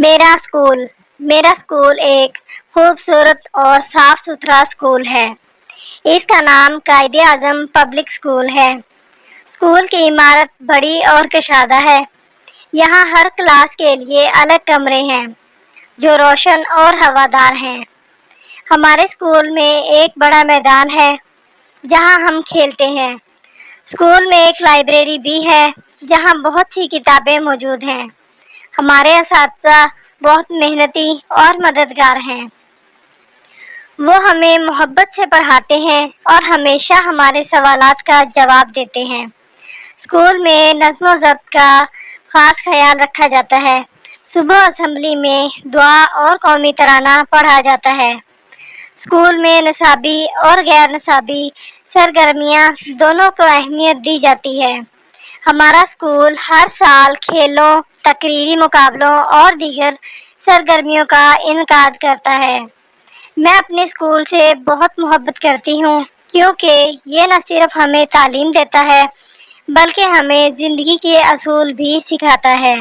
میرا اسکول ایک خوبصورت اور صاف ستھرا اسکول ہے۔ اس کا نام قائد اعظم پبلک اسکول ہے۔ اسکول کی عمارت بڑی اور کشادہ ہے۔ یہاں ہر کلاس کے لیے الگ کمرے ہیں جو روشن اور ہوادار ہیں۔ ہمارے اسکول میں ایک بڑا میدان ہے جہاں ہم کھیلتے ہیں۔ اسکول میں ایک لائبریری بھی ہے جہاں بہت سی کتابیں موجود ہیں۔ ہمارے اساتذہ بہت محنتی اور مددگار ہیں۔ وہ ہمیں محبت سے پڑھاتے ہیں اور ہمیشہ ہمارے سوالات کا جواب دیتے ہیں۔ اسکول میں نظم و ضبط کا خاص خیال رکھا جاتا ہے۔ صبح اسمبلی میں دعا اور قومی ترانہ پڑھا جاتا ہے۔ اسکول میں نصابی اور غیر نصابی سرگرمیاں دونوں کو اہمیت دی جاتی ہے۔ ہمارا اسکول ہر سال کھیلوں، تقریری مقابلوں اور دیگر سرگرمیوں کا انعقاد کرتا ہے۔ میں اپنے اسکول سے بہت محبت کرتی ہوں کیونکہ یہ نہ صرف ہمیں تعلیم دیتا ہے بلکہ ہمیں زندگی کے اصول بھی سکھاتا ہے۔